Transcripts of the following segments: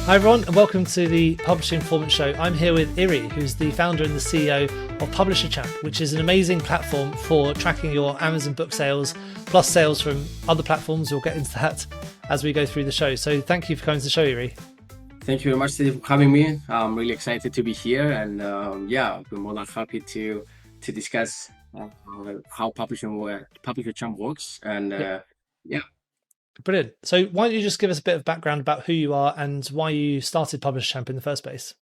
Hi everyone, and welcome to the Publishing Performance Show. I'm here with Eiri, who's the founder and the CEO of Publisher Champ, which is an amazing platform for tracking your Amazon book sales, plus sales from other platforms. We'll get into that as we go through the show. So thank you for coming to the show, Eiri. Thank you very much, Steve, for having me. I'm really excited to be here, and we're more than happy to discuss how Publisher Champ works. And Brilliant. So why don't you just give us a bit of background about who you are and why you started Publisher Champ in the first place?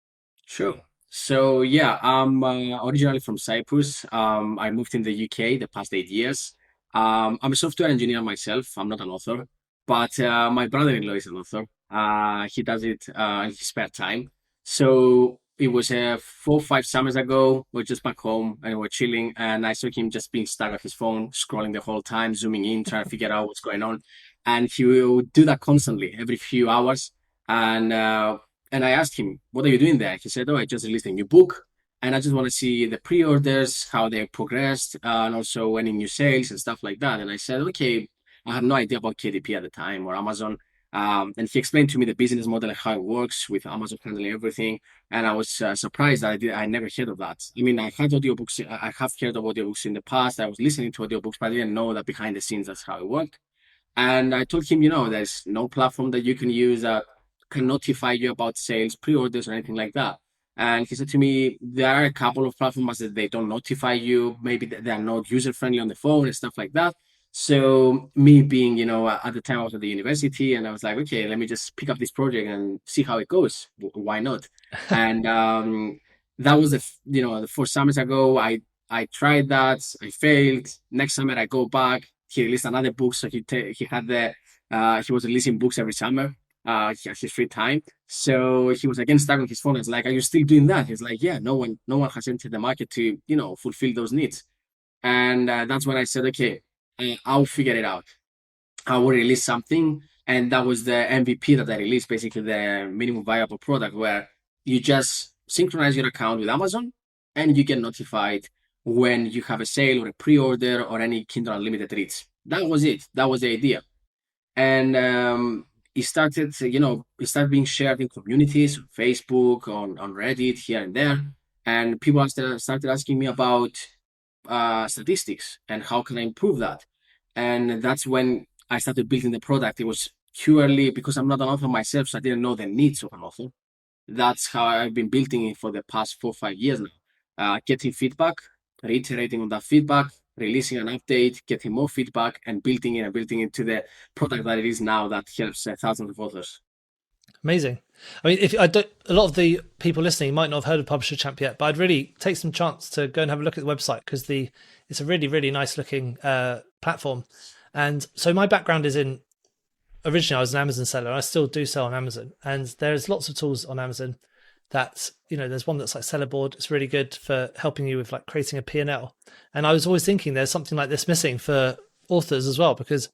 Sure. So I'm originally from Cyprus. I moved in the UK the past 8 years. I'm a software engineer myself. I'm not an author, but my brother-in-law is an author. He does it in his spare time. So it was 4 or 5 summers ago. We're just back home and we're chilling, and I saw him just being stuck at his phone, scrolling the whole time, zooming in, trying to figure out what's going on. And he will do that constantly, every few hours. And I asked him, "What are you doing there?" He said, "Oh, I just released a new book, and I just want to see the pre-orders, how they progressed, and also any new sales and stuff like that." And I said, "Okay." I had no idea about KDP at the time or Amazon. And he explained to me the business model and how it works with Amazon handling everything. And I was surprised that I never heard of that. I mean, I had audiobooks. I have heard of audiobooks in the past. I was listening to audiobooks, but I didn't know that behind the scenes, that's how it worked. And I told him, there's no platform that you can use that can notify you about sales, pre-orders, or anything like that. And he said to me, there are a couple of platforms that they don't notify you. Maybe they are not user-friendly on the phone and stuff like that. So me being, at the time I was at the university, and I was like, okay, let me just pick up this project and see how it goes. Why not? And that was the 4 summers ago. I tried that. I failed. Next summer I go back. He released another book, so he was releasing books every summer. He has his free time, so he was again stuck on his phone. I was like, "Are you still doing that?" He's like, "Yeah, no one has entered the market to fulfill those needs." And that's when I said, "Okay, I'll figure it out. I will release something." And that was the MVP that I released, basically the minimum viable product, where you just synchronize your account with Amazon, and you get notified when you have a sale or a pre-order or any Kindle Unlimited reads. That was it. That was the idea. And it started being shared in communities, on Facebook, on Reddit, here and there. And people started asking me about statistics and how can I improve that. And that's when I started building the product. It was purely because I'm not an author myself, so I didn't know the needs of an author. That's how I've been building it for the past 4 or 5 years now. Getting feedback, reiterating on that feedback, releasing an update, getting more feedback, and building into the product that it is now that helps thousands of authors. Amazing. I mean, a lot of the people listening might not have heard of Publisher Champ yet, but I'd really take some chance to go and have a look at the website because it's a really, really nice looking platform. And so my background is originally I was an Amazon seller. I still do sell on Amazon, and there's lots of tools on Amazon that, there's one that's like Sellerboard. It's really good for helping you with like creating a P&L. And I was always thinking there's something like this missing for authors as well, because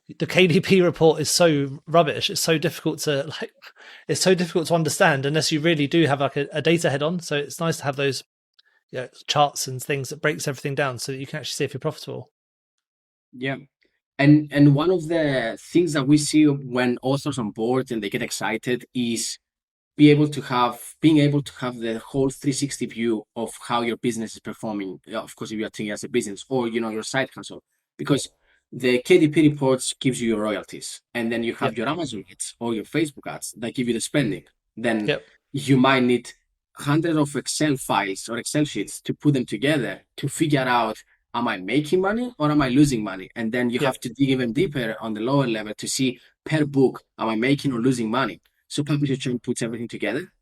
the KDP report is so rubbish. It's so difficult to understand unless you really do have like a data head on. So it's nice to have those charts and things that breaks everything down so that you can actually see if you're profitable. Yeah. And one of the things that we see when authors on board and they get excited is being able to have the whole 360 view of how your business is performing. Of course, if you're taking it as a business or your side hustle, because the KDP reports gives you your royalties, and then you have your Amazon ads or your Facebook ads that give you the spending. Then you might need hundreds of Excel files or Excel sheets to put them together to figure out, am I making money or am I losing money? And then you have to dig even deeper on the lower level to see per book, am I making or losing money? So Publisher Champ puts everything together.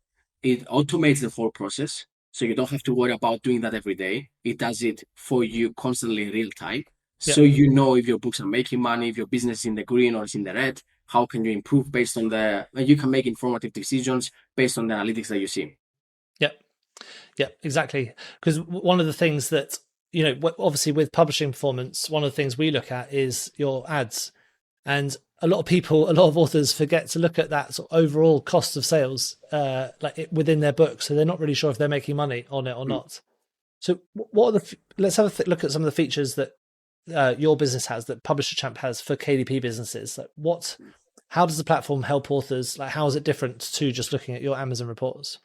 It automates the whole process, so you don't have to worry about doing that every day. It does it for you constantly in real time. So if your books are making money, if your business is in the green or is in the red, how can you improve based on you can make informative decisions based on the analytics that you see. Yeah, exactly. Because one of the things that, obviously with publishing performance, one of the things we look at is your ads. And a lot of authors forget to look at that sort of overall cost of sales within their book. So they're not really sure if they're making money on it or not. So let's have a look at some of the features that your business has, that Publisher Champ has for KDP businesses. how does the platform help authors? Like, how is it different to just looking at your Amazon reports?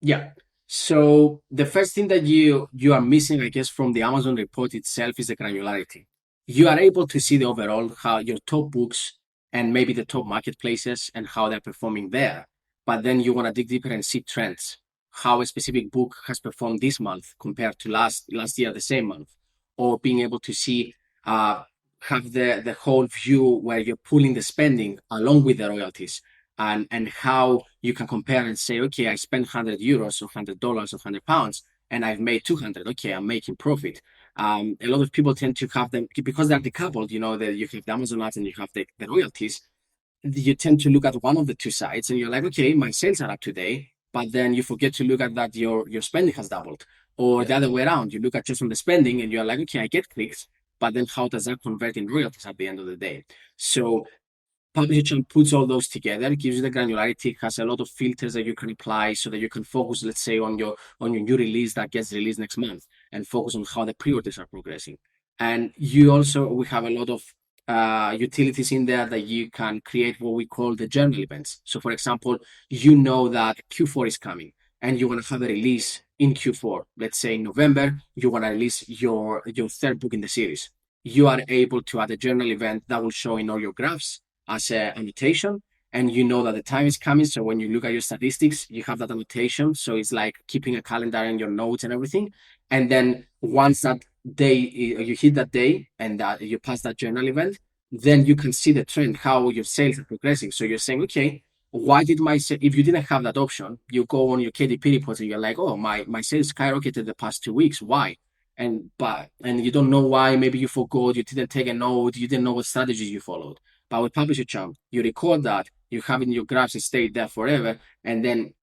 Yeah. So the first thing that you are missing, I guess, from the Amazon report itself is the granularity. You are able to see the overall how your top books and maybe the top marketplaces and how they're performing there. But then you want to dig deeper and see trends, how a specific book has performed this month compared to last year the same month, or being able to see have the whole view where you're pulling the spending along with the royalties and how you can compare and say, okay, I spent €100 or $100 or £100 and I've made 200. Okay, I'm making profit. A lot of people tend to have them because they're decoupled, that you have the Amazon ads and you have the royalties. You tend to look at one of the two sides and you're like, okay, my sales are up today, but then you forget to look at that your spending has doubled. Or the other way around, you look at just on the spending and you're like, okay, I get clicks, but then how does that convert in royalties at the end of the day? So Publisher puts all those together, gives you the granularity, has a lot of filters that you can apply so that you can focus, let's say, on your new release that gets released next month and focus on how the pre-orders are progressing. And we have a lot of utilities in there that you can create what we call the journal events. So for example, you know that Q4 is coming and you want to have a release in Q4. Let's say in November, you want to release your third book in the series. You are able to add a journal event that will show in all your graphs as an annotation, and you know that the time is coming. So when you look at your statistics, you have that annotation. So it's like keeping a calendar in your notes and everything. And then once that day, you hit that day and that you pass that journal event, then you can see the trend, how your sales are progressing. So you're saying, okay, why did if you didn't have that option, you go on your KDP reports and you're like, oh, my sales skyrocketed the past 2 weeks. Why? And you don't know why. Maybe you forgot, you didn't take a note, you didn't know what strategies you followed. But with Publisher Champ, you record that, you have it in your graphs and stay there forever, and then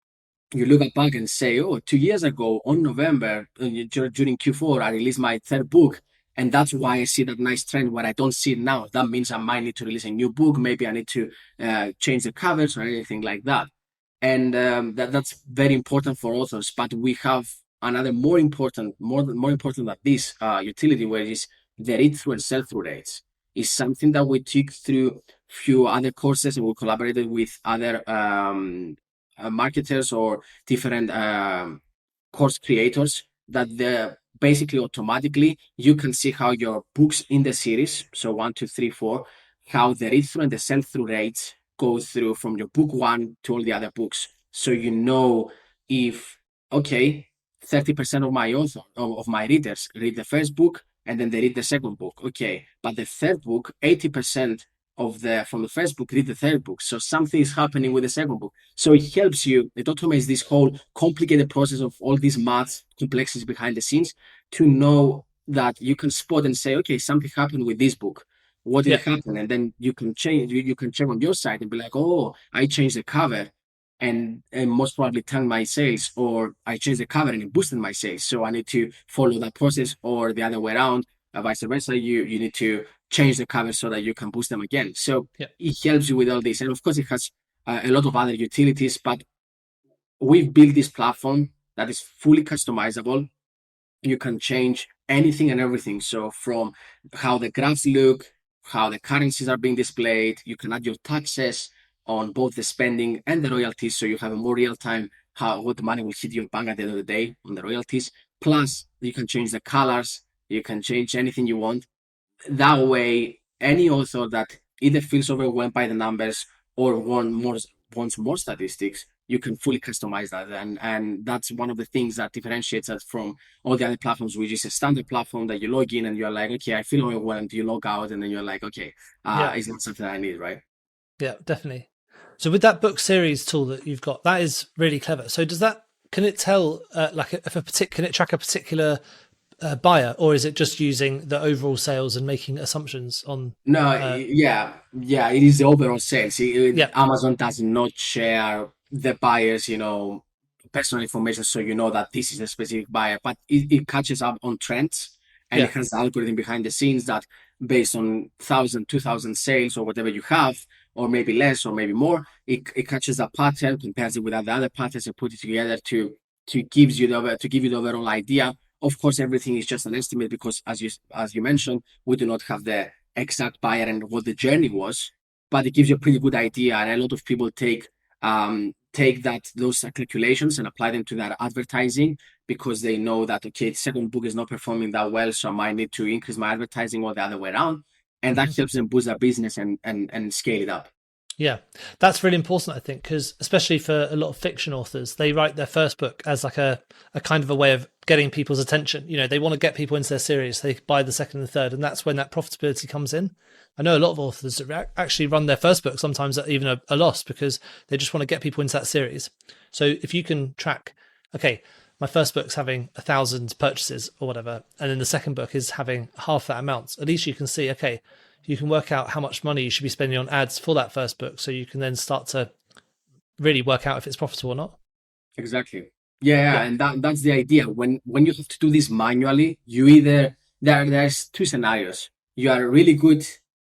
you look back and say, oh, 2 years ago on November, during Q4, I released my third book. And that's why I see that nice trend where I don't see it now. That means I might need to release a new book. Maybe I need to change the covers or anything like that. And that's very important for authors. But we have another more important than this utility, where is the read-through and sell-through rates. Is something that we took through few other courses and we collaborated with other marketers or different course creators that basically automatically you can see how your books in the series, so 1, 2, 3, 4, how the read through and the sell through rates go through from your book one to all the other books. So you know if, okay, 30% of my of my readers read the first book and then they read the second book. Okay, but the third book, 80% from the first book read the third book. So something is happening with the second book. So it helps you, it automates this whole complicated process of all these math complexities behind the scenes to know that you can spot and say, okay, something happened with this book. What did happen? And then you can change, you can check on your side and be like, oh, I changed the cover and most probably tanked my sales, or I changed the cover and it boosted my sales. So I need to follow that process, or the other way around, vice versa. You need to change the cover so that you can boost them again. So it helps you with all this. And of course, it has a lot of other utilities, but we've built this platform that is fully customizable. You can change anything and everything. So from how the graphs look, how the currencies are being displayed, you can add your taxes on both the spending and the royalties. So you have a more real time what the money will hit your bank at the end of the day on the royalties. Plus, you can change the colors. You can change anything you want. That way, any author that either feels overwhelmed by the numbers or wants more statistics, you can fully customize that. And that's one of the things that differentiates us from all the other platforms, which is a standard platform that you log in and you're like, okay, I feel overwhelmed. You log out and then you're like, okay, it's not something I need, right? Yeah, definitely. So with that book series tool that you've got, that is really clever. So can it tell can it track a particular buyer, or is it just using the overall sales and making assumptions on? No, it is the overall sales. Amazon does not share the buyer's, personal information, so you know that this is a specific buyer, but it catches up on trends, and it has the algorithm behind the scenes that based on 1,000, 2,000 sales or whatever you have, or maybe less or maybe more, it catches a pattern, compares it with the other patterns, and put it together to give you the overall idea. Of course, everything is just an estimate because, as you mentioned, we do not have the exact buyer and what the journey was. but it gives you a pretty good idea. And a lot of people take those calculations and apply them to their advertising because they know that, okay, the second book is not performing that well, so I might need to increase my advertising or the other way around. And that helps them boost their business and scale it up. Yeah, that's really important, I think, because especially for a lot of fiction authors, they write their first book as like a kind of a way of getting people's attention. You know, they want to get people into their series. They buy the second and the third, and that's when that profitability comes in. I know a lot of authors that actually run their first book sometimes at even a loss because they just want to get people into that series. So if you can track, okay, my first book's having 1,000 purchases or whatever, and then the second book is having half that amount, at least you can see, okay, you can work out how much money you should be spending on ads for that first book. So you can then start to really work out if it's profitable or not. Exactly. Yeah. And that's the idea. When you have to do this manually, you either there's two scenarios. You are really good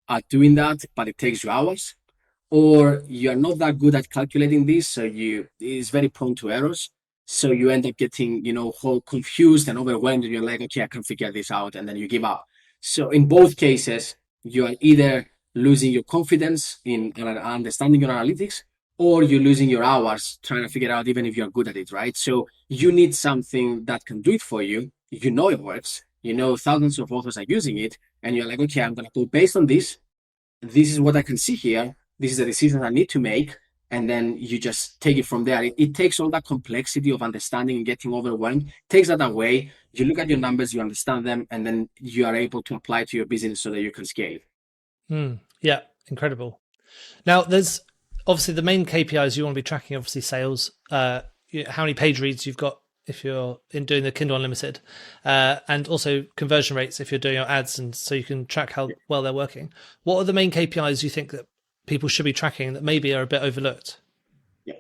at doing that, but it takes you hours, or you are not that good at calculating this, so it's very prone to errors. So you end up getting, whole confused and overwhelmed, and you're like, okay, I can't figure this out, and then you give up. So in both cases, you are either losing your confidence in understanding your analytics, or you're losing your hours trying to figure out even if you're good at it, right? So you need something that can do it for you. You know it works. Thousands of authors are using it, and you're like, okay, I'm going to go based on this. This is what I can see here. This is the decision I need to make. And then you just take it from there. It takes all that complexity of understanding and getting overwhelmed, takes that away. You look at your numbers, you understand them, and then you are able to apply to your business so that you can scale it. Yeah, incredible. Now, there's obviously the main KPIs you want to be tracking, obviously sales, how many page reads you've got if you're doing the Kindle Unlimited, and also conversion rates if you're doing your ads, and so you can track how well they're working. What are the main KPIs you think that people should be tracking that maybe are a bit overlooked? Yeah.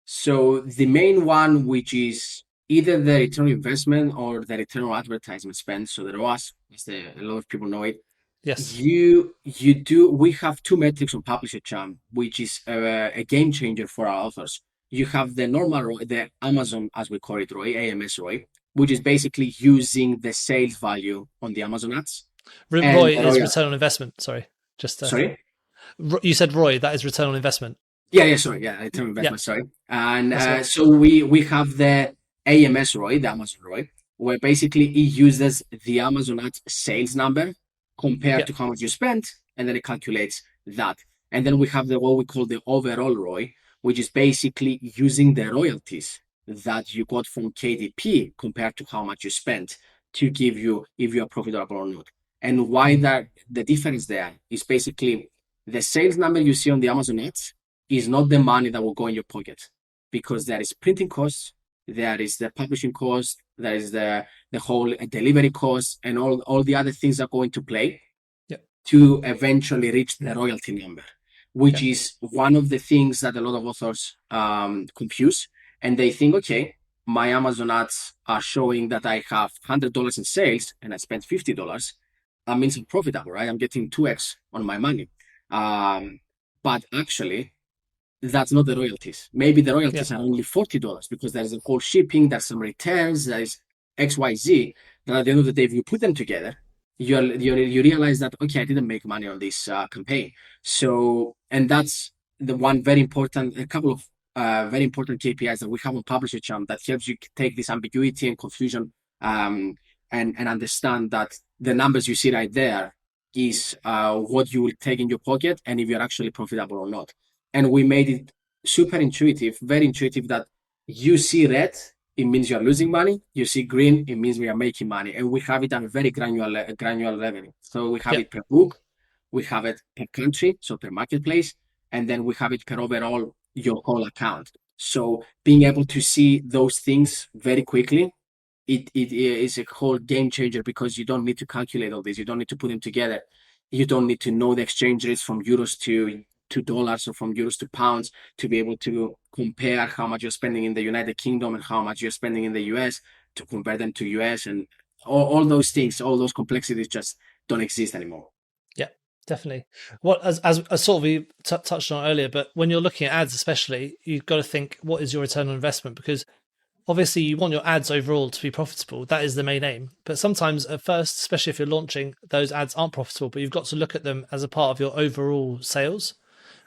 So the main one, which is either the return on investment or the return on advertisement spend, so the ROAS, a lot of people know it. Yes. We have two metrics on Publisher Champ, which is a game changer for our authors. You have the normal ROI, the Amazon, as we call it, ROI, AMS ROI, which is basically using the sales value on the Amazon ads. ROI is return on investment. Sorry, sorry. You said ROI, that is return on investment. Sorry, return on investment. Sorry, and so we have the AMS ROI, the Amazon ROI, where basically it uses the Amazon ads sales number compared to how much you spent, and then it calculates that. And then we have what we call the overall ROI, which is basically using the royalties that you got from KDP compared to how much you spent to give you if you are profitable or not. And why the difference there is basically the sales number you see on the Amazon ads is not the money that will go in your pocket, because there is printing costs, there is the publishing cost, there is the whole delivery cost, and all the other things that go into play to eventually reach the royalty number, which is one of the things that a lot of authors confuse. And they think, okay, my Amazon ads are showing that I have $100 in sales and I spent $50. That means I'm profitable, right? I'm getting 2x on my money. But actually, that's not the royalties. Maybe the royalties are only $40 because there's a whole shipping, there's some returns, there is XYZ. That at the end of the day, if you put them together, you realize that, okay, I didn't make money on this campaign. So, and that's the one a couple of very important KPIs that we have on Publisher Champ that helps you take this ambiguity and confusion and understand that the numbers you see right there is what you will take in your pocket and if you're actually profitable or not. And we made it super intuitive, very intuitive, that you see red, it means you're losing money. You see green, it means we are making money. And we have it at a very granular level. So we have it per book, we have it per country, so per marketplace, and then we have it per overall your whole account. So being able to see those things very quickly, it is a whole game changer, because you don't need to calculate all this. You don't need to put them together. You don't need to know the exchange rates from euros to dollars or from euros to pounds to be able to compare how much you're spending in the United Kingdom and how much you're spending in the US, to compare them to US, and all those things, all those complexities just don't exist anymore. Yeah, definitely. What as sort of we touched on earlier, but when you're looking at ads, especially, you've got to think, what is your return on investment? Because obviously you want your ads overall to be profitable. That is the main aim. But sometimes at first, especially if you're launching, those ads aren't profitable, but you've got to look at them as a part of your overall sales.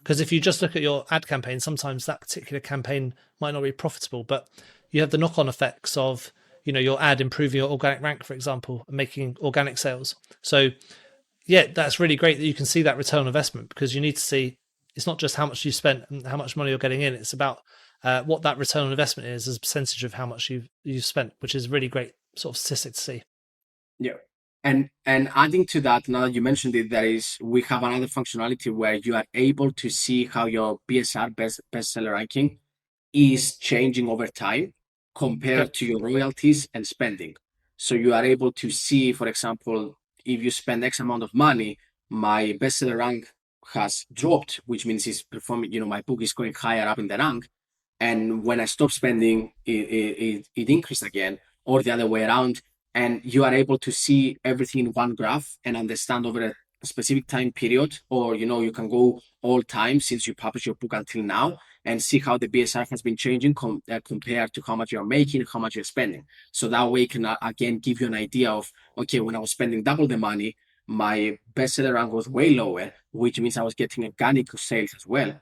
Because if you just look at your ad campaign, sometimes that particular campaign might not be profitable, but you have the knock-on effects of, your ad improving your organic rank, for example, and making organic sales. So yeah, that's really great that you can see that return on investment, because you need to see it's not just how much you spent and how much money you're getting in. It's about what that return on investment is as a percentage of how much you've spent, which is a really great sort of statistic to see. Yeah. And adding to that, now that you mentioned it, we have another functionality where you are able to see how your BSR bestseller ranking is changing over time compared Yep. to your royalties and spending. So you are able to see, for example, if you spend X amount of money, my bestseller rank has dropped, which means it's performing, my book is going higher up in the rank. And when I stop spending, it increased again, or the other way around. And you are able to see everything in one graph and understand over a specific time period, or you can go all time since you published your book until now, and see how the BSR has been changing compared to how much you're making, how much you're spending. So that way can again give you an idea of, okay, when I was spending double the money, my bestseller rank was way lower, which means I was getting organic sales as well,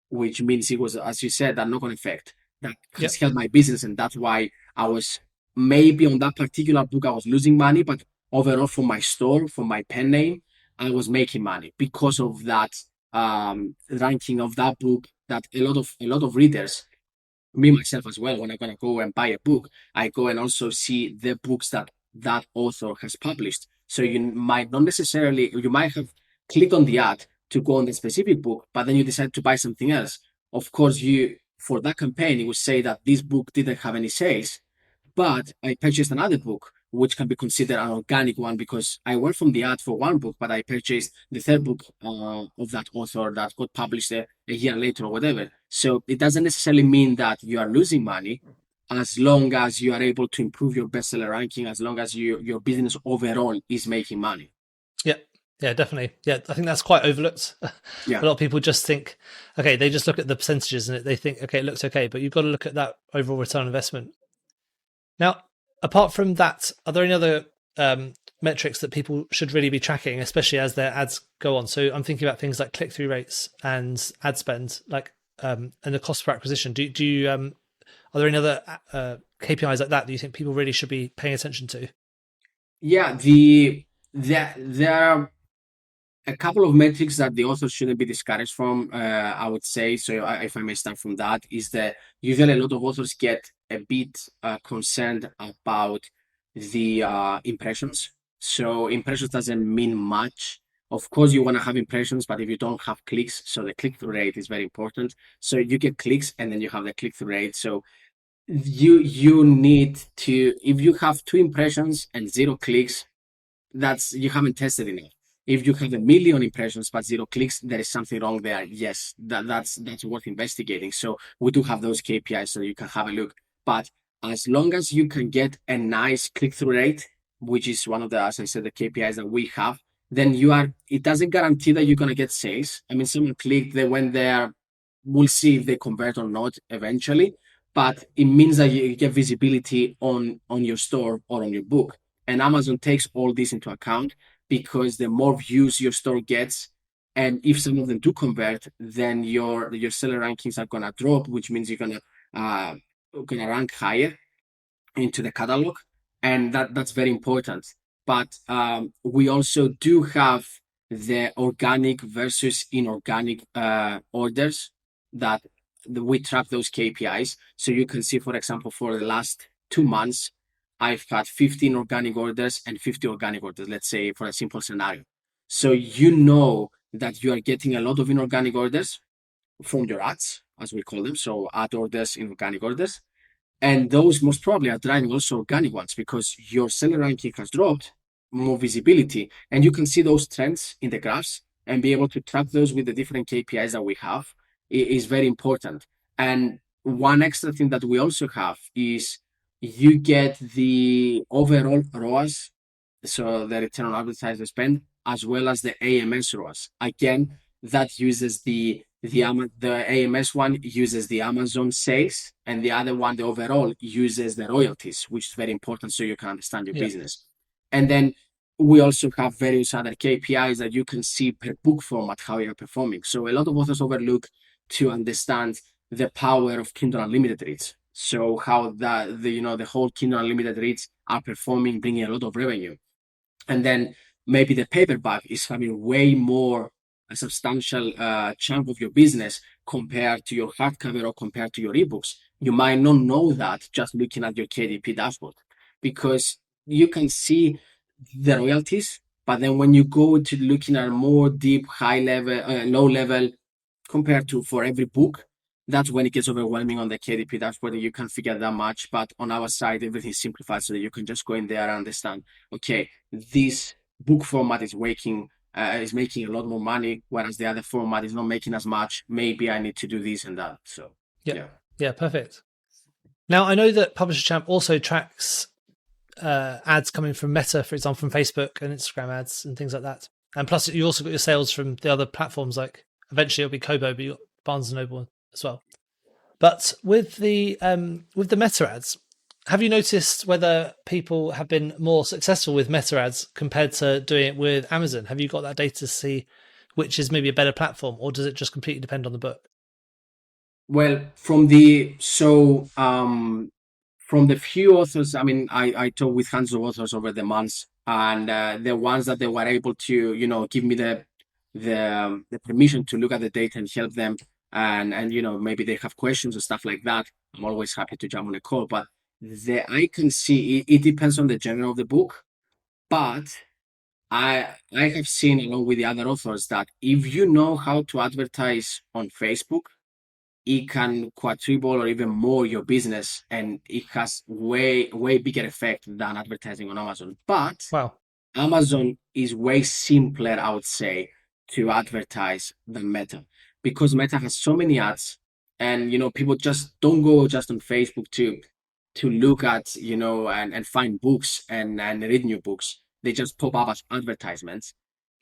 which means it was, as you said, that knock-on effect that has helped my business. And that's why I was maybe on that particular book, I was losing money, but overall for my store, for my pen name, I was making money because of that ranking of that book. That a lot of readers, me myself as well, when I'm gonna go and buy a book, I go and also see the books that author has published. So you might not necessarily, you might have clicked on the ad to go on the specific book, but then you decide to buy something else. Of course, for that campaign, it would say that this book didn't have any sales, but I purchased another book, which can be considered an organic one because I went from the ad for one book, but I purchased the third book of that author that got published a year later or whatever. So it doesn't necessarily mean that you are losing money as long as you are able to improve your bestseller ranking, as long as your business overall is making money. Yeah. Yeah, definitely. Yeah, I think that's quite overlooked. Yeah. A lot of people just think, okay, they just look at the percentages and they think, okay, it looks okay, but you've got to look at that overall return on investment. Now, apart from that, are there any other metrics that people should really be tracking, especially as their ads go on? So I'm thinking about things like click-through rates and ad spend, like and the cost per acquisition. Do you are there any other KPIs like that you think people really should be paying attention to? Yeah, there are a couple of metrics that the author shouldn't be discouraged from, I would say. So if I may start from that, is that usually a lot of authors get a bit concerned about the impressions. So impressions doesn't mean much. Of course, you want to have impressions, but if you don't have clicks, so the click-through rate is very important. So you get clicks and then you have the click-through rate. So you need to, if you have 2 impressions and 0 clicks, that's, you haven't tested enough. If you have 1 million impressions but 0 clicks, there is something wrong there. Yes, that's worth investigating. So we do have those KPIs so you can have a look. But as long as you can get a nice click-through rate, which is one of the, as I said, the KPIs that we have, then it doesn't guarantee that you're going to get sales. I mean, someone clicked, they went there, we'll see if they convert or not eventually, but it means that you get visibility on your store or on your book. And Amazon takes all this into account because the more views your store gets, and if some of them do convert, then your seller rankings are gonna drop, which means you're gonna rank higher into the catalog, and that's very important. But we also do have the organic versus inorganic orders that we track those KPIs. So you can see, for example, for the last 2 months, I've had 15 organic orders and 50 organic orders, let's say, for a simple scenario. So you know that you are getting a lot of inorganic orders from your ads, as we call them. So ad orders, inorganic orders. And those most probably are driving also organic ones because your seller ranking has dropped, more visibility. And you can see those trends in the graphs and be able to track those with the different KPIs that we have is very important. And one extra thing that we also have is you get the overall ROAS, so the return on advertising spend, as well as the AMS ROAS. Again, that uses the AMS one uses the Amazon sales, and the other one, the overall, uses the royalties, which is very important so you can understand your business. And then we also have various other KPIs that you can see per book format how you're performing. So a lot of authors overlook to understand the power of Kindle Unlimited reads. So how the whole Kindle Unlimited reads are performing, bringing a lot of revenue. And then maybe the paperback is having way more a substantial chunk of your business compared to your hardcover or compared to your ebooks. You might not know that just looking at your KDP dashboard, because you can see the royalties, but then when you go to looking at more deep, high level, low level, compared to for every book, that's when it gets overwhelming on the KDP dashboard and you can't figure that much. But on our side, everything is simplified so that you can just go in there and understand, okay, this book format is making a lot more money, whereas the other format is not making as much. Maybe I need to do this and that. So Yeah. yeah. Yeah, perfect. Now, I know that Publisher Champ also tracks ads coming from Meta, for example, from Facebook and Instagram ads and things like that. And plus, you also got your sales from the other platforms, like eventually it'll be Kobo, but you got Barnes and Noble as well. But with the Meta ads, have you noticed whether people have been more successful with Meta ads compared to doing it with Amazon? Have you got that data to see which is maybe a better platform, or does it just completely depend on the book? Well, from the few authors, I mean, I talked with hundreds of authors over the months, and the ones that they were able to, give me the permission to look at the data and help them, and maybe they have questions or stuff like that. I'm always happy to jump on a call, but I can see it depends on the genre of the book, but I have seen along with the other authors that if you know how to advertise on Facebook, it can quadruple or even more your business, and it has way bigger effect than advertising on Amazon. But Wow. Amazon is way simpler, I would say, to advertise than Meta, because Meta has so many ads, and people just don't go just on Facebook to look at and find books and read new books. They just pop up as advertisements.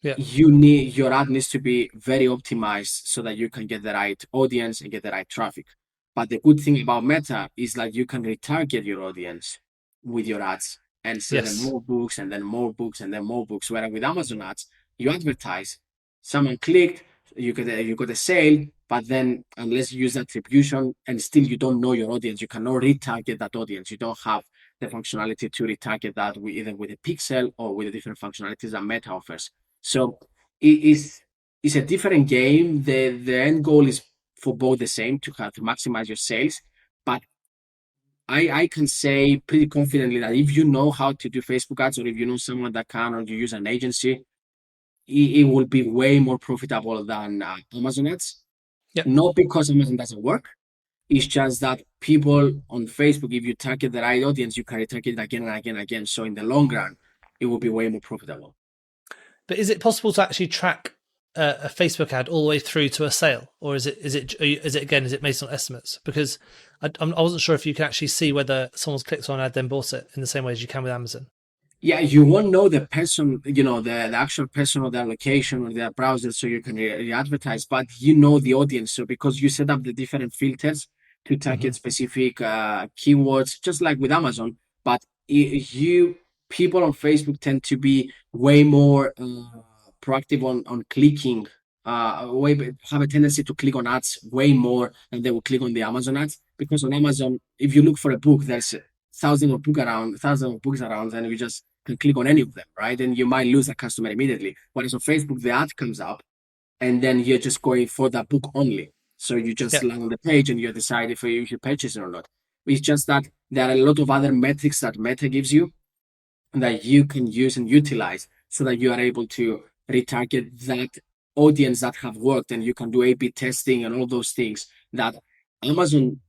Yeah. Your ad needs to be very optimized so that you can get the right audience and get the right traffic. But the good thing about Meta is like you can retarget your audience with your ads and sell them Yes. more books and then more books and then more books. Whereas with Amazon ads, you advertise, someone clicked, you got a sale, but then unless you use attribution and still you don't know your audience, you cannot retarget that audience. You don't have the functionality to retarget that either with a pixel or with the different functionalities that Meta offers. So it's a different game. The end goal is for both the same, to have to maximize your sales. But I can say pretty confidently that if you know how to do Facebook ads, or if you know someone that can, or you use an agency, it will be way more profitable than Amazon ads. Yep. Not because Amazon doesn't work. It's just that people on Facebook, if you target the right audience, you can retarget it again and again and again. So in the long run, it will be way more profitable. But is it possible to actually track a Facebook ad all the way through to a sale, or is it based on estimates? Because I wasn't sure if you can actually see whether someone's clicked on an ad then bought it in the same way as you can with Amazon. Yeah, you won't know the person, the actual person or their location or their browser, so you can advertise, but you know the audience. So because you set up the different filters to Hmm. target specific keywords, just like with Amazon, but people on Facebook tend to be way more proactive on clicking, have a tendency to click on ads way more than they will click on the Amazon ads. Because on Amazon, if you look for a book, there's thousands of books around, and you just can click on any of them, right? And you might lose a customer immediately. Whereas on Facebook, the ad comes up, and then you're just going for that book only. So you just Yeah. land on the page and you decide if you should purchase it or not. It's just that there are a lot of other metrics that Meta gives you that you can use and utilize so that you are able to retarget that audience that have worked, and you can do A/B testing and all those things that Amazon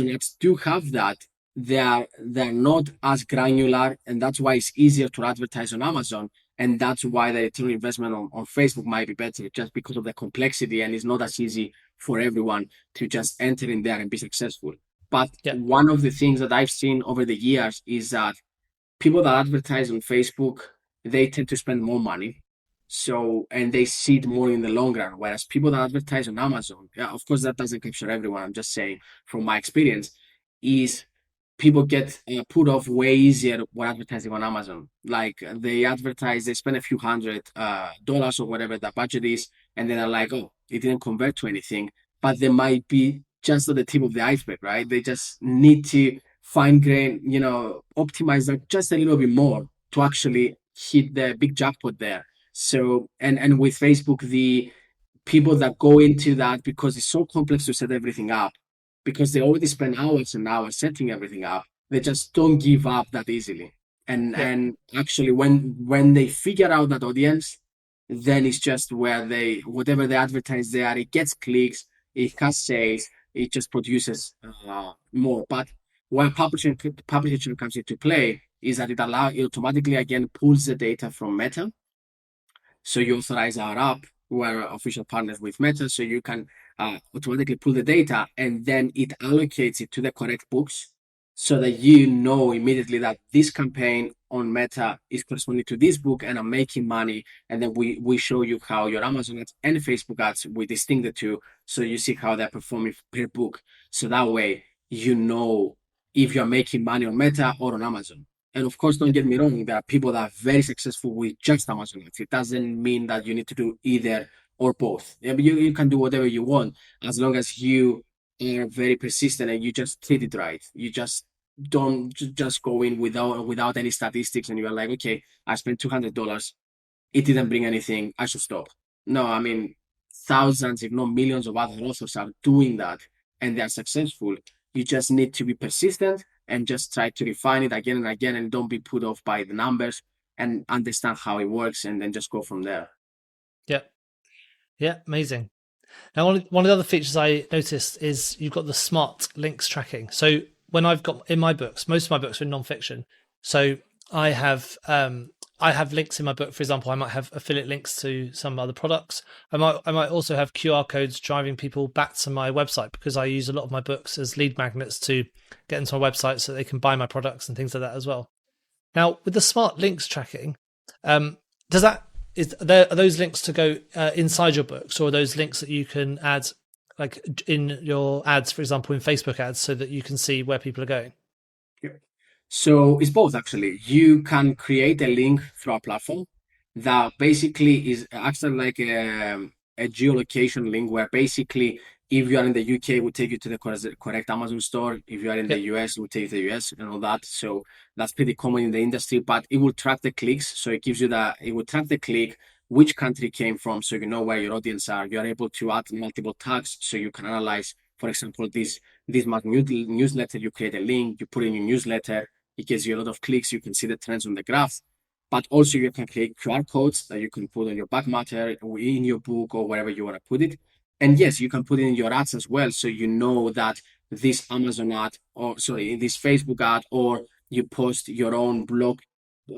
ads do have. That they're not as granular, and that's why it's easier to advertise on Amazon, and that's why the return on investment on Facebook might be better, just because of the complexity, and it's not as easy for everyone to just enter in there and be successful. But Yeah. one of the things that I've seen over the years is that people that advertise on Facebook, they tend to spend more money. So, and they see it more in the long run. Whereas people that advertise on Amazon, yeah, of course, that doesn't capture everyone. I'm just saying from my experience, is people get put off way easier when advertising on Amazon. Like they advertise, they spend a few hundred dollars or whatever the budget is, and then they're like, oh, it didn't convert to anything. But they might be just at the tip of the iceberg, right? They just need to fine grain, optimize that just a little bit more to actually hit the big jackpot there. So, and with Facebook, the people that go into that because it's so complex to set everything up, because they already spend hours and hours setting everything up, they just don't give up that easily. And Yeah. and actually when they figure out that audience, then it's just where they whatever they advertise there, it gets clicks, it has sales, it just produces more. But where publishing comes into play is that it automatically again pulls the data from Meta, so you authorize our app. We're official partners with Meta, so you can automatically pull the data and then it allocates it to the correct books so that you know immediately that this campaign on Meta is corresponding to this book and I'm making money. And then we show you how your Amazon ads and Facebook ads, we distinct the two. So you see how they're performing per book. So that way, you know if you're making money on Meta or on Amazon. And of course, don't Yeah. get me wrong, there are people that are very successful with just Amazon ads. It doesn't mean that you need to do either or both. Yeah, but you can do whatever you want as long as you are very persistent and you just treat it right. You just don't just go in without any statistics and you're like, okay, I spent $200. It didn't bring anything. I should stop. No, I mean, thousands, if not millions of other authors are doing that and they are successful. You just need to be persistent and just try to refine it again and again and don't be put off by the numbers and understand how it works and then just go from there. Yeah. Yeah. Amazing. Now, one of the other features I noticed is you've got the smart links tracking. So when I've got in my books, most of my books are in nonfiction. So I have links in my book. For example, I might have affiliate links to some other products. I might also have QR codes driving people back to my website because I use a lot of my books as lead magnets to get into my website so they can buy my products and things like that as well. Now, with the smart links tracking, does that are those links to go inside your books, or are those links that you can add like in your ads, for example, in Facebook ads, so that you can see where people are going? So it's both actually. You can create a link through our platform that basically is actually like a geolocation link where basically if you are in the UK, it will take you to the correct Amazon store. If you are in the Yep. US, it will take you to the US and all that. So that's pretty common in the industry, but it will track the clicks. So it gives you it will track the click, which country it came from, so you know where your audience are. You are able to add multiple tags so you can analyze, for example, this newsletter, you create a link, you put in your newsletter, it gives you a lot of clicks. You can see the trends on the graph, but also you can create QR codes that you can put on your back matter or in your book or wherever you want to put it. And yes, you can put it in your ads as well. So you know that this Amazon ad or sorry, this Facebook ad, or you post your own blog, you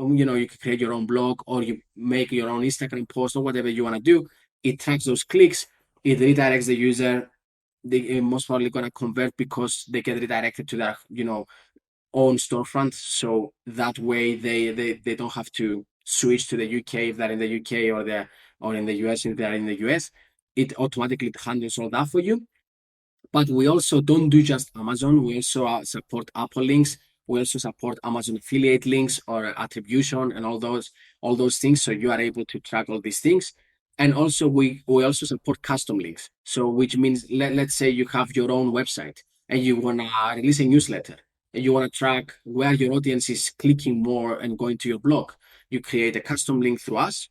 can create your own blog or you make your own Instagram post or whatever you want to do. It tracks those clicks. It redirects the user. They most probably going to convert because they get redirected to their, own storefront. So that way they don't have to switch to the UK if they're in the UK or in the US if they're in the US. It automatically handles all that for you. But we also don't do just Amazon. We also support Apple links. We also support Amazon affiliate links or attribution and all those things. So you are able to track all these things. And also we also support custom links. So which means let's say you have your own website and you wanna release a newsletter and you wanna track where your audience is clicking more and going to your blog. You create a custom link through us.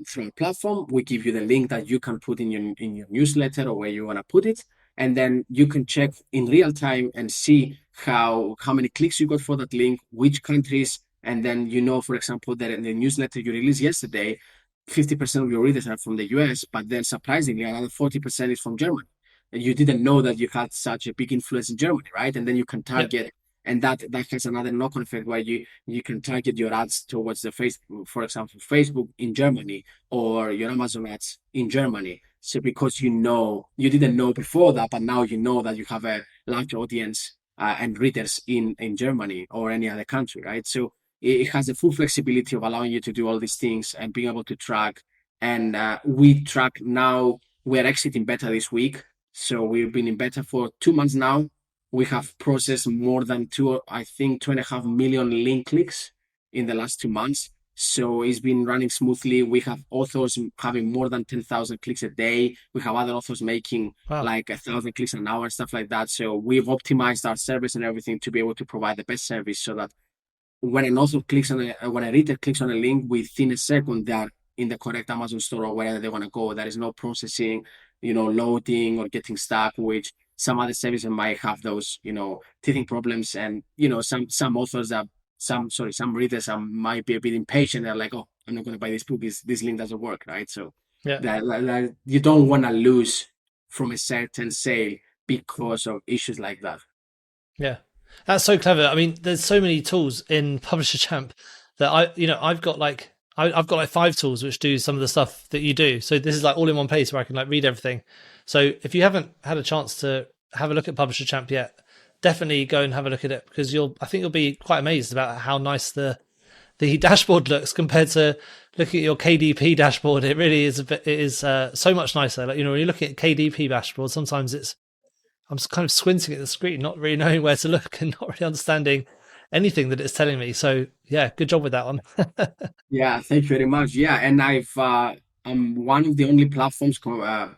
Through our platform, we give you the link that you can put in your newsletter or where you want to put it, and then you can check in real time and see how many clicks you got for that link, which countries, and then for example, that in the newsletter you released yesterday, 50% of your readers are from the US, but then surprisingly another 40% is from Germany. And you didn't know that you had such a big influence in Germany, right? And then you can Yep. target, and that has another knock-on effect where you can target your ads towards the Facebook, for example, Facebook in Germany or your Amazon ads in Germany. So because you didn't know before that, but now you know that you have a large audience and readers in Germany or any other country, right? So it has the full flexibility of allowing you to do all these things and being able to track. And we track now. We're exiting beta this week, so we've been in beta for 2 months now. We have processed more than I think 2.5 million link clicks in the last 2 months. So it's been running smoothly. We have authors having more than 10,000 clicks a day. We have other authors making Wow. like 1,000 clicks an hour, stuff like that. So we've optimized our service and everything to be able to provide the best service so that when an author clicks on when a reader clicks on a link, within a second, they are in the correct Amazon store or wherever they want to go. There is no processing, loading or getting stuck, which some other services might have those, teething problems. And, some authors that some readers might be a bit impatient. They're like, oh, I'm not going to buy this book. This link doesn't work, right? So Yeah. that you don't want to lose from a certain sale because of issues like that. Yeah. That's so clever. I mean, there's so many tools in Publisher Champ that I've got like I've got like 5 tools which do some of the stuff that you do. So this is like all in one place where I can like read everything. So if you haven't had a chance to have a look at Publisher Champ yet, definitely go and have a look at it, because I think you'll be quite amazed about how nice the dashboard looks compared to looking at your KDP dashboard. It really is it is so much nicer. Like, when you're looking at KDP dashboard, sometimes I'm kind of squinting at the screen, not really knowing where to look and not really understanding anything that it's telling me. So yeah, good job with that one. Yeah, thank you very much. Yeah, and I'm one of the only platforms compared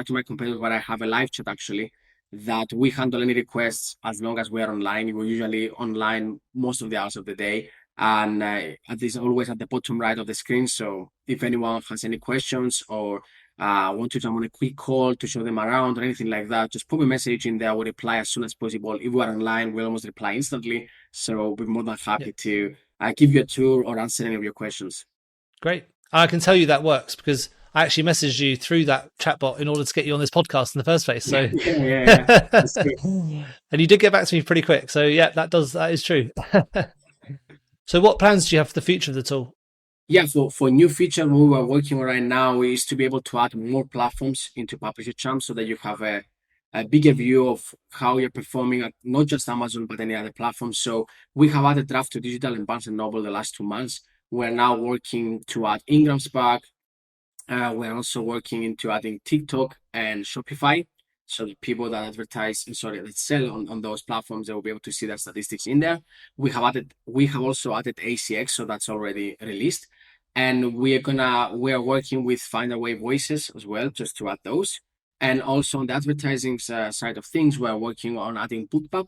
to my competitors where I have a live chat actually, that we handle any requests as long as we are online. We're usually online most of the hours of the day, and at least always at the bottom right of the screen. So if anyone has any questions or want to jump on a quick call to show them around or anything like that, just put a message in there. We'll reply as soon as possible. If we are online, we'll almost reply instantly. So we're more than Yeah, happy to give you a tour or answer any of your questions. great. I can tell you that works because I actually messaged you through that chatbot in order to get you on this podcast in the first place. Yeah, So, yeah, yeah, yeah. That's good. and you did get back to me pretty quick. So yeah, that is true. So what plans do you have for the future of the tool? Yeah, for new feature we are working on right now is to be able to add more platforms into Publisher Champ so that you have a bigger view of how you're performing at not just Amazon but any other platform. So we have added Draft to Digital and Barnes and Noble the last 2 months. We're now working to add Ingram's back. We're also working into adding TikTok and Shopify. So the people that that sell on those platforms, they will be able to see their statistics in there. We have also added ACX, so that's already released. And we are working with Find Away Voices as well, just to add those. And also on the advertising side of things, we're working on adding Bookbub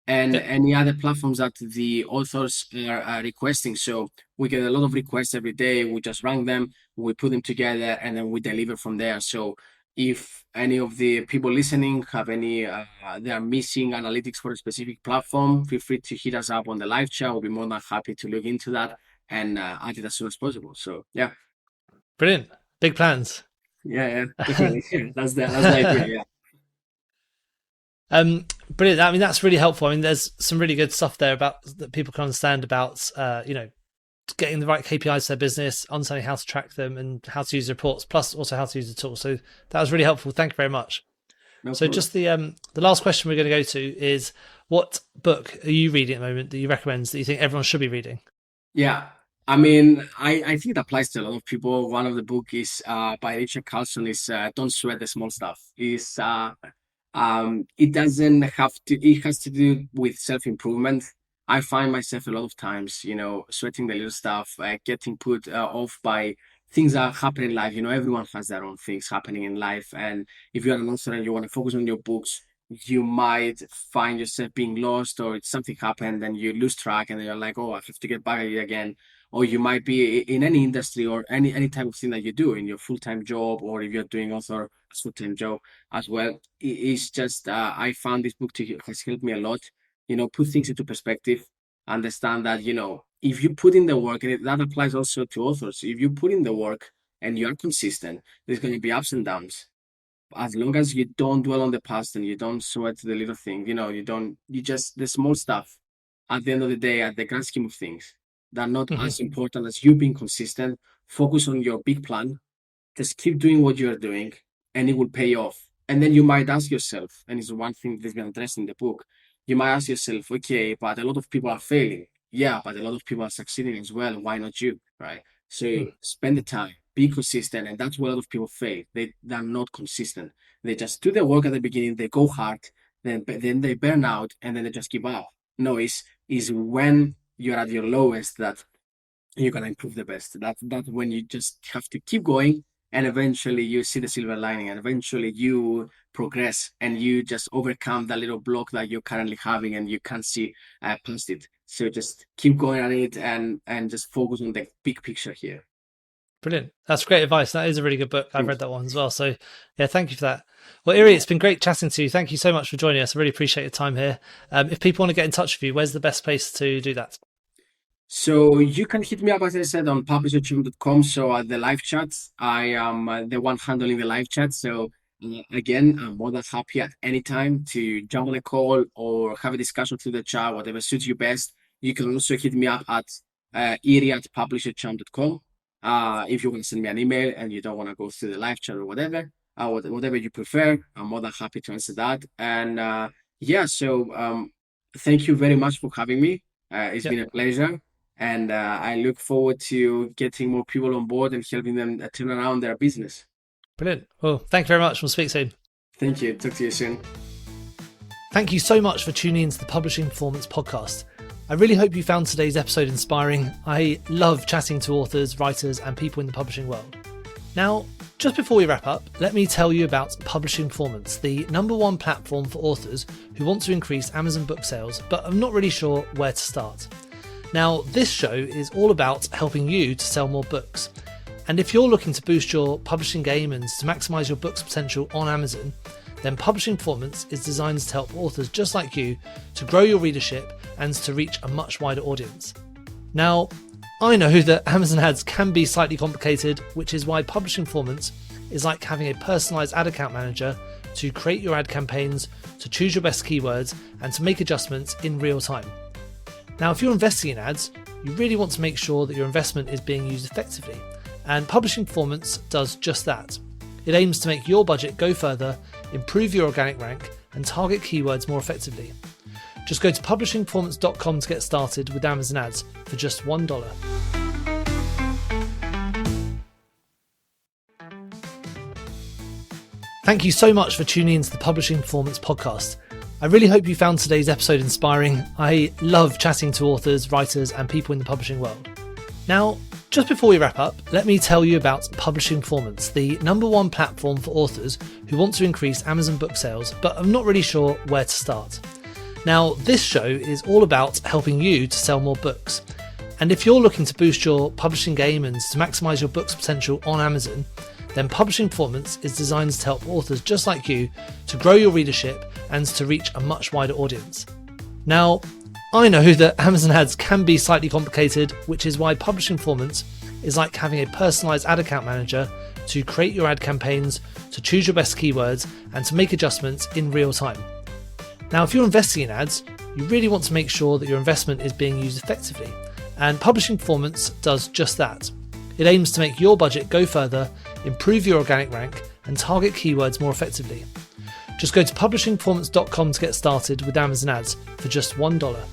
and Yeah, any other platforms that the authors are requesting. So we get a lot of requests every day. We just rank them, we put them together, and then we deliver from there. So if any of the people listening have any, they are missing analytics for a specific platform, feel free to hit us up on the live chat. We'll be more than happy to look into that and add it as soon as possible. So yeah, brilliant. Big plans. yeah, definitely. That's the idea. Yeah. Brilliant. I mean, that's really helpful. I mean, there's some really good stuff there about that people can understand about, getting the right KPIs for their business, understanding how to track them and how to use reports, plus also how to use the tool. So that was really helpful. Thank you very much. No So problem. just the last question we're going to go to is, what book are you reading at the moment that you recommend that you think everyone should be reading? Yeah, I mean, I think it applies to a lot of people. One of the book is by Richard Carlson is Don't Sweat the Small Stuff. Is it doesn't have to. It has to do with self improvement. I find myself a lot of times, sweating the little stuff, getting put off by things that happen in life. Everyone has their own things happening in life, and if you're an author and you want to focus on your books, you might find yourself being lost, or something happened and you lose track, and then you're like, oh, I have to get back at it again. Or you might be in any industry or any type of thing that you do in your full-time job, or if you're doing author as full-time job as well. It's just I found this book has helped me a lot. Put things into perspective, understand that if you put in the work, and that applies also to authors. If you put in the work and you are consistent, there's going to be ups and downs. As long as you don't dwell on the past and you don't sweat the little thing, you just the small stuff. At the end of the day, at the grand scheme of things, they're not Hmm. as important as you being consistent. Focus on your big plan, just keep doing what you're doing, and it will pay off. And then you might ask yourself, and it's one thing that's been addressed in the book, you might ask yourself, okay, but a lot of people are failing. Yeah, but a lot of people are succeeding as well. Why not you? Right? So spend the time, be consistent, and that's where a lot of people fail. They're not consistent. They just do their work at the beginning, they go hard, then they burn out and then they just give up. No, is when you're at your lowest that you're gonna improve the best. That's when you just have to keep going, and eventually you see the silver lining, and eventually you progress, and you just overcome that little block that you're currently having, and you can't see past it. So just keep going at it, and just focus on the big picture here. Brilliant. That's great advice. That is a really good book. I've read that one as well. So yeah, thank you for that. Well, Eiri, it's been great chatting to you. Thank you so much for joining us. I really appreciate your time here. If people want to get in touch with you, where's the best place to do that? So you can hit me up, as I said, on publisherchamp.com. So at the live chat, I am the one handling the live chat. So again, I'm more than happy at any time to jump on a call or have a discussion through the chat, whatever suits you best. You can also hit me up at Eiri@publisherchamp.com. If you want to send me an email and you don't want to go through the live chat or whatever, whatever you prefer, I'm more than happy to answer that. And so thank you very much for having me. It's been a pleasure. And I look forward to getting more people on board and helping them turn around their business. Brilliant. Well, thank you very much. We'll speak soon. Thank you. Talk to you soon. Thank you so much for tuning into the Publishing Performance Podcast. I really hope you found today's episode inspiring. I love chatting to authors, writers, and people in the publishing world. Now, just before we wrap up, let me tell you about Publishing Performance, the #1 platform for authors who want to increase Amazon book sales, but are not really sure where to start. Now, this show is all about helping you to sell more books. And if you're looking to boost your publishing game and to maximize your book's potential on Amazon, then Publishing Performance is designed to help authors just like you to grow your readership and to reach a much wider audience. Now, I know that Amazon ads can be slightly complicated, which is why Publishing Performance is like having a personalized ad account manager to create your ad campaigns, to choose your best keywords, and to make adjustments in real time. Now, if you're investing in ads, you really want to make sure that your investment is being used effectively, and Publishing Performance does just that. It aims to make your budget go further, improve your organic rank, and target keywords more effectively. Just go to publishingperformance.com to get started with Amazon ads for just $1. Thank you so much for tuning into the Publishing Performance Podcast. I really hope you found today's episode inspiring. I love chatting to authors, writers, and people in the publishing world. Now, just before we wrap up, let me tell you about Publishing Performance, the #1 platform for authors who want to increase Amazon book sales, but are not really sure where to start. Now, this show is all about helping you to sell more books. And if you're looking to boost your publishing game and to maximize your book's potential on Amazon, then Publishing Performance is designed to help authors just like you to grow your readership and to reach a much wider audience. Now, I know that Amazon ads can be slightly complicated, which is why Publishing Performance is like having a personalized ad account manager to create your ad campaigns, to choose your best keywords, and to make adjustments in real time. Now, if you're investing in ads, you really want to make sure that your investment is being used effectively, and Publishing Performance does just that. It aims to make your budget go further, improve your organic rank, and target keywords more effectively. Just go to publishingperformance.com to get started with Amazon ads for just $1.